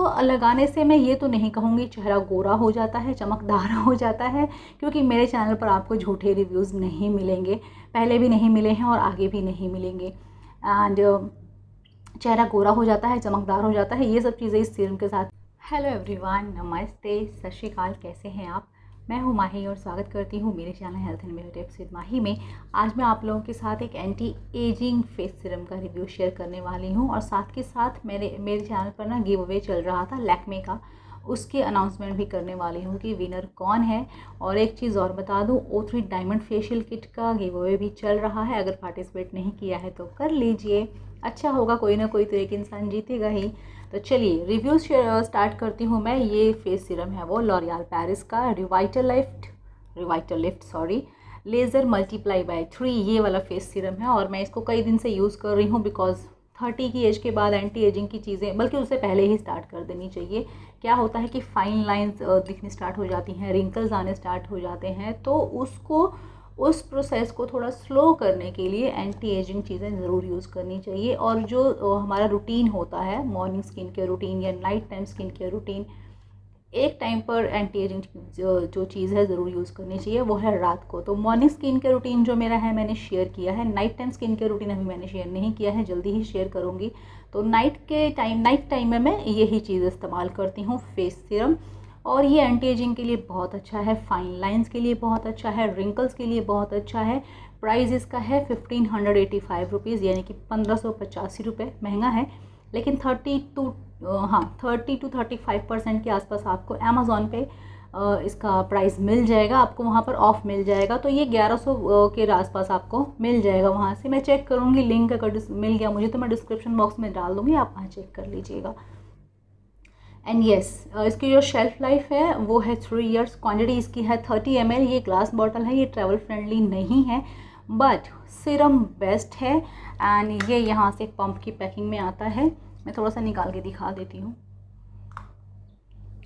इसको लगाने से मैं ये तो नहीं कहूँगी चेहरा गोरा हो जाता है, चमकदार हो जाता है, क्योंकि मेरे चैनल पर आपको झूठे रिव्यूज़ नहीं मिलेंगे, पहले भी नहीं मिले हैं और आगे भी नहीं मिलेंगे। एंड चेहरा गोरा हो जाता है, चमकदार हो जाता है, ये सब चीज़ें इस सीरम के साथ। हेलो एवरीवन, नमस्ते, सत श्री अकाल, कैसे हैं आप? मैं हूँ माही और स्वागत करती हूँ मेरे channel health and beauty tips with Mahi में। आज मैं आप लोगों के साथ एक एंटी एजिंग फेस सीरम का रिव्यू शेयर करने वाली हूँ और साथ के साथ मेरे चैनल पर ना गिव अवे चल रहा था लैक्मे का, उसके अनाउंसमेंट भी करने वाली हूँ कि विनर कौन है। और एक चीज़ और बता दूँ, O3 डायमंड फेशियल किट का गिव अवे भी चल रहा है, अगर पार्टिसिपेट नहीं किया है तो कर लीजिए, अच्छा होगा, कोई ना कोई तो एक इंसान जीतेगा ही। तो चलिए रिव्यू स्टार्ट करती हूँ मैं। ये फेस सीरम है वो लॉरियल पेरिस का रिवाइटलिफ्ट लेज़र मल्टीप्लाई बाय 3, ये वाला फेस सीरम है और मैं इसको कई दिन से यूज़ कर रही हूँ बिकॉज 30 की एज के बाद एंटी एजिंग की चीज़ें, बल्कि उससे पहले ही स्टार्ट कर देनी चाहिए। क्या होता है कि फाइन लाइंस दिखनी स्टार्ट हो जाती हैं, रिंकल्स आने स्टार्ट हो जाते हैं, तो उस प्रोसेस को थोड़ा स्लो करने के लिए एंटी एजिंग चीज़ें ज़रूर यूज़ करनी चाहिए। और जो हमारा रूटीन होता है, मॉर्निंग स्किन केयर रूटीन या night time skin care routine, एक टाइम पर एंटी एजिंग जो चीज़ है ज़रूर यूज़ करनी चाहिए, वो है रात को। तो मॉर्निंग स्किन केयर रूटीन जो मेरा है मैंने शेयर किया है, night time skin care routine अभी मैंने शेयर नहीं किया है, जल्दी ही शेयर करूँगी। तो नाइट टाइम में मैं यही चीज़ इस्तेमाल करती हूँ, फेस सीरम। और ये एंटी एजिंग के लिए बहुत अच्छा है, फाइन लाइंस के लिए बहुत अच्छा है, रिंकल्स के लिए बहुत अच्छा है। प्राइस इसका है 1585 रुपीज़, यानी कि 1585 रुपये, महंगा है, लेकिन 30 टू 35% के आसपास आपको अमेज़ॉन पे इसका प्राइस मिल जाएगा, आपको वहाँ पर ऑफ़ मिल जाएगा। तो ये 1100 के आसपास आपको मिल जाएगा, वहाँ से मैं चेक करूँगी, लिंक अगर मिल गया मुझे तो मैं डिस्क्रिप्शन बॉक्स में डाल दूँगी, आप वहाँ चेक कर लीजिएगा। एंड येस, इसकी जो शेल्फ़ लाइफ है वो है 3 इयर्स। क्वांटिटी इसकी है 30 ml, ये ग्लास बॉटल है, ये ट्रैवल फ्रेंडली नहीं है, बट सीरम बेस्ट है। एंड ये यहाँ से पंप की पैकिंग में आता है, मैं थोड़ा सा निकाल के दिखा देती हूँ,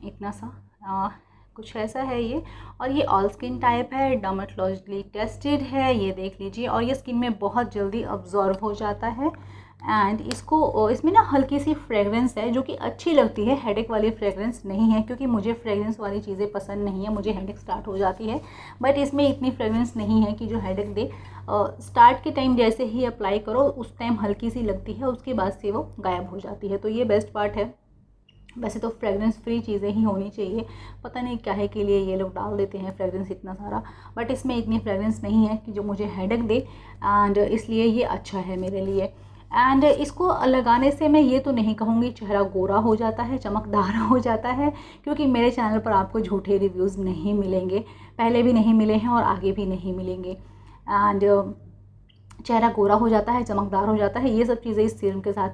इतना सा कुछ ऐसा है ये। और ये ऑल स्किन टाइप है, डर्मेटोलॉजिकली टेस्टेड है, ये देख लीजिए। और ये स्किन में बहुत जल्दी अब्जॉर्ब हो जाता है। एंड इसमें ना हल्की सी फ्रेगरेंस है जो कि अच्छी लगती है, हेडेक वाली फ्रेगरेंस नहीं है, क्योंकि मुझे फ्रेगरेंस वाली चीज़ें पसंद नहीं है, मुझे हेडेक स्टार्ट हो जाती है। बट इसमें इतनी फ्रेगरेंस नहीं है कि जो हेडेक दे। स्टार्ट के टाइम जैसे ही अप्लाई करो उस टाइम हल्की सी लगती है, उसके बाद से वो गायब हो जाती है, तो ये बेस्ट पार्ट है। वैसे तो फ्रेगरेंस फ्री चीज़ें ही होनी चाहिए, पता नहीं काहे के लिए ये लोग डाल देते हैं फ्रेगरेंस इतना सारा, बट इसमें इतनी फ्रेगरेंस नहीं है कि जो मुझे हेडेक दे, एंड इसलिए ये अच्छा है मेरे लिए। एंड इसको लगाने से मैं ये तो नहीं कहूँगी चेहरा गोरा हो जाता है, चमकदार हो जाता है, क्योंकि मेरे चैनल पर आपको झूठे रिव्यूज़ नहीं मिलेंगे, पहले भी नहीं मिले हैं और आगे भी नहीं मिलेंगे। एंड चेहरा गोरा हो जाता है, चमकदार हो जाता है, ये सब चीज़ें इस सीरम के साथ।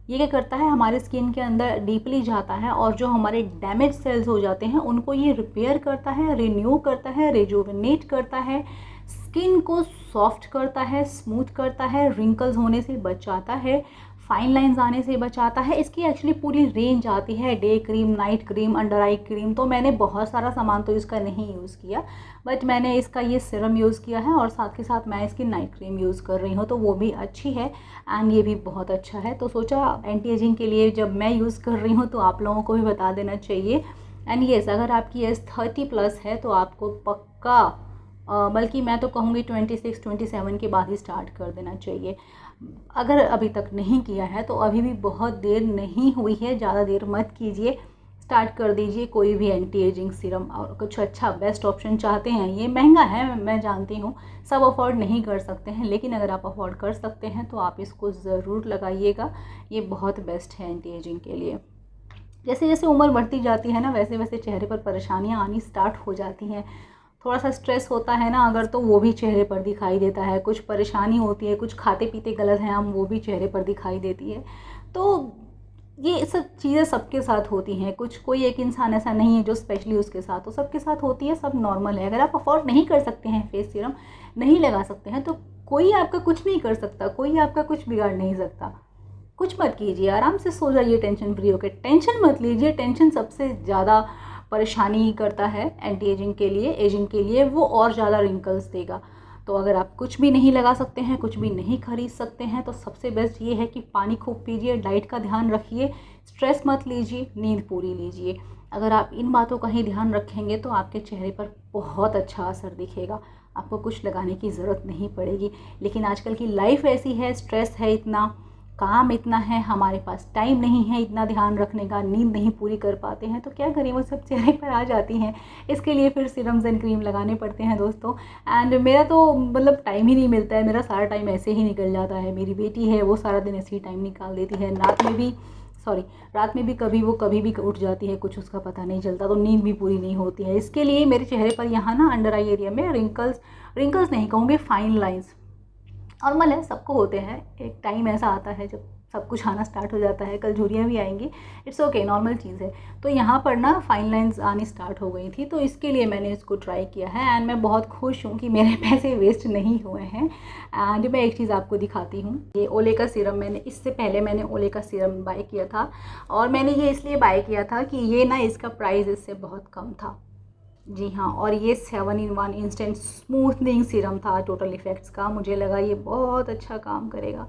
ये क्या करता है, हमारे स्किन के अंदर डीपली जाता है और जो हमारे डैमेज सेल्स हो जाते हैं उनको ये रिपेयर करता है, रिन्यू करता है, रिजुविनेट करता है, स्किन को सॉफ्ट करता है, स्मूथ करता है, रिंकल्स होने से बचाता है, फाइन लाइंस आने से बचाता है। इसकी एक्चुअली पूरी रेंज आती है, day cream, night cream, under eye cream. तो मैंने बहुत सारा सामान तो इसका नहीं यूज़ किया, बट मैंने इसका ये सीरम यूज़ किया है और साथ के साथ मैं इसकी नाइट क्रीम यूज़ कर रही हूँ, तो वो भी अच्छी है एंड ये भी बहुत अच्छा है। तो सोचा एंटी एजिंग के लिए जब मैं यूज़ कर रही हूँ तो आप लोगों को भी बता देना चाहिए। एंड येस, अगर आपकी एज 30+ है तो आपको पक्का, बल्कि मैं तो कहूँगी 26-27 के बाद ही स्टार्ट कर देना चाहिए। अगर अभी तक नहीं किया है तो अभी भी बहुत देर नहीं हुई है, ज़्यादा देर मत कीजिए, स्टार्ट कर दीजिए कोई भी एंटी एजिंग सीरम। और कुछ अच्छा बेस्ट ऑप्शन चाहते हैं, ये महंगा है मैं जानती हूँ, सब अफोर्ड नहीं कर सकते हैं, लेकिन अगर आप अफोर्ड कर सकते हैं तो आप इसको ज़रूर लगाइएगा, ये बहुत बेस्ट है एंटी एजिंग के लिए। जैसे जैसे उम्र बढ़ती जाती है ना, वैसे वैसे चेहरे पर परेशानियाँ आनी स्टार्ट हो जाती हैं, थोड़ा सा स्ट्रेस होता है ना अगर, तो वो भी चेहरे पर दिखाई देता है, कुछ परेशानी होती है, कुछ खाते पीते गलत हैं हम, वो भी चेहरे पर दिखाई देती है। तो ये सब चीज़ें सबके साथ होती हैं, कोई एक इंसान ऐसा नहीं है जो स्पेशली उसके साथ हो, सबके साथ होती है, सब नॉर्मल है। अगर आप अफोर्ड नहीं कर सकते हैं, फेस सीरम नहीं लगा सकते हैं, तो कोई आपका कुछ नहीं कर सकता, कोई आपका कुछ बिगाड़ नहीं सकता। कुछ मत कीजिए, आराम से सो जाइए टेंशन फ्री होकर, टेंशन मत लीजिए। टेंशन सबसे ज़्यादा परेशानी करता है एंटी एजिंग के लिए वो और ज़्यादा रिंकल्स देगा। तो अगर आप कुछ भी नहीं लगा सकते हैं, कुछ भी नहीं खरीद सकते हैं, तो सबसे बेस्ट ये है कि पानी खूब पीजिए, डाइट का ध्यान रखिए, स्ट्रेस मत लीजिए, नींद पूरी लीजिए। अगर आप इन बातों का ही ध्यान रखेंगे तो आपके चेहरे पर बहुत अच्छा असर दिखेगा, आपको कुछ लगाने की ज़रूरत नहीं पड़ेगी। लेकिन आजकल की लाइफ ऐसी है, स्ट्रेस है इतना, काम इतना है, हमारे पास टाइम नहीं है इतना ध्यान रखने का, नींद नहीं पूरी कर पाते हैं, तो क्या करें, वो सब चेहरे पर आ जाती हैं। इसके लिए फिर सीरम्स एंड क्रीम लगाने पड़ते हैं दोस्तों। एंड मेरा तो मतलब टाइम ही नहीं मिलता है, मेरा सारा टाइम ऐसे ही निकल जाता है। मेरी बेटी है, वो सारा दिन ऐसे ही टाइम निकाल देती है। रात में भी कभी भी उठ जाती है, कुछ उसका पता नहीं चलता, तो नींद भी पूरी नहीं होती है। इसके लिए मेरे चेहरे पर यहाँ ना अंडर आई एरिया में रिंकल्स नहीं कहूँगे, फाइन लाइंस नॉर्मल है, सबको होते हैं। एक टाइम ऐसा आता है जब सब कुछ आना स्टार्ट हो जाता है, कल झुर्रियाँ भी आएंगी, इट्स ओके, नॉर्मल चीज़ है। तो यहाँ पर ना फाइन लाइंस आनी स्टार्ट हो गई थी, तो इसके लिए मैंने इसको ट्राई किया है एंड मैं बहुत खुश हूँ कि मेरे पैसे वेस्ट नहीं हुए हैं। एंड मैं एक चीज़ आपको दिखाती हूँ, ये ओले का सीरम, इससे पहले मैंने ओले का सीरम बाय किया था, और मैंने ये इसलिए बाय किया था कि ये ना इसका प्राइस इससे बहुत कम था। जी हाँ, और ये 7-in-1 इंस्टेंट स्मूथनिंग सीरम था टोटल इफ़ेक्ट्स का। मुझे लगा ये बहुत अच्छा काम करेगा।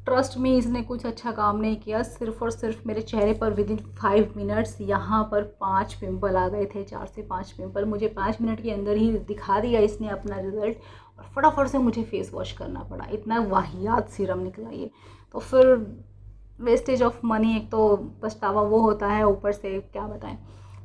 ट्रस्ट में इसने कुछ अच्छा काम नहीं किया, सिर्फ़ और सिर्फ मेरे चेहरे पर विदिन 5 मिनट्स यहाँ पर 5 पिंपल आ गए थे, 4 से 5 पिंपल मुझे 5 मिनट के अंदर ही दिखा दिया इसने अपना रिज़ल्ट, और फटाफट से मुझे फेस वॉश करना पड़ा। इतना वाहियात सीरम निकला ये, तो फिर वेस्टेज ऑफ मनी, एक तो पछतावा वो होता है, ऊपर से क्या बताएं।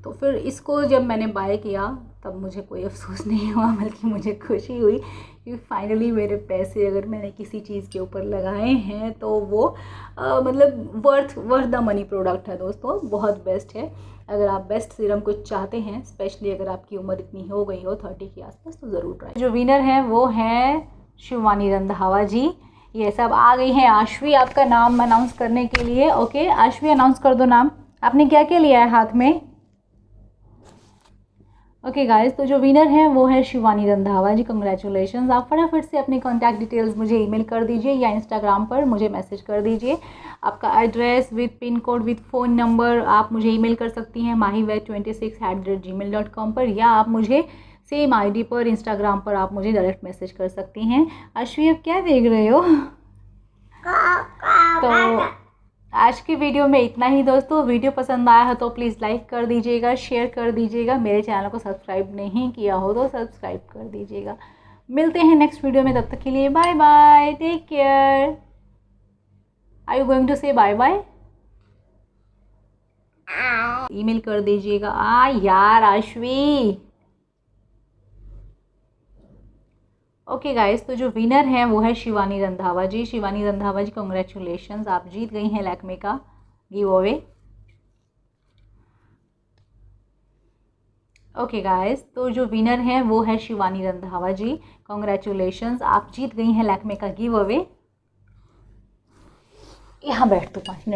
तो फिर इसको जब मैंने बाय किया तब मुझे कोई अफसोस नहीं हुआ, बल्कि मुझे खुशी हुई कि फाइनली मेरे पैसे अगर मैंने किसी चीज़ के ऊपर लगाए हैं तो वो मतलब वर्थ द मनी प्रोडक्ट है दोस्तों, बहुत बेस्ट है। अगर आप बेस्ट सीरम कुछ चाहते हैं, स्पेशली अगर आपकी उम्र इतनी हो गई हो 30 के आसपास, तो ज़रूर ट्राई। जो विनर है वो है शिवानी रंधावा जी। ये सब आ गई हैं आशवी आपका नाम अनाउंस करने के लिए। ओके आशवी, अनाउंस कर दो नाम, आपने क्या क्या लिया है हाथ में। ओके गाइस, तो जो विनर है वो है शिवानी रंधावा जी, कंग्रेचुलेशंस। आप फटाफट से अपनी कॉन्टैक्ट डिटेल्स मुझे ईमेल कर दीजिए या इंस्टाग्राम पर मुझे मैसेज कर दीजिए। आपका address with pin code with phone number आप मुझे ईमेल कर सकती हैं mahiweb26@gmail.com पर, या आप मुझे सेम आईडी पर इंस्टाग्राम पर आप मुझे डायरेक्ट मैसेज कर सकती हैं। अश्वी, अब क्या देख रहे हो? तो आज की वीडियो में इतना ही दोस्तों। वीडियो पसंद आया है तो प्लीज़ लाइक कर दीजिएगा, शेयर कर दीजिएगा। मेरे चैनल को सब्सक्राइब नहीं किया हो तो सब्सक्राइब कर दीजिएगा। मिलते हैं नेक्स्ट वीडियो में, तब तक के लिए bye bye, take care. Are you going to say bye bye? Email कर दीजिएगा। यार आशवी। ओके गाइस, तो जो विनर है वो है शिवानी रंधावा जी। शिवानी रंधावा जी, कॉन्ग्रेचुलेशंस, आप जीत गई हैं लैक्मे का गिव अवे। ओके गाइस, तो जो विनर है वो है शिवानी रंधावा जी, कॉन्ग्रेचुलेशंस, आप जीत गई हैं लैक्मे का गिव अवे। यहाँ बैठ तो 5 मिनट।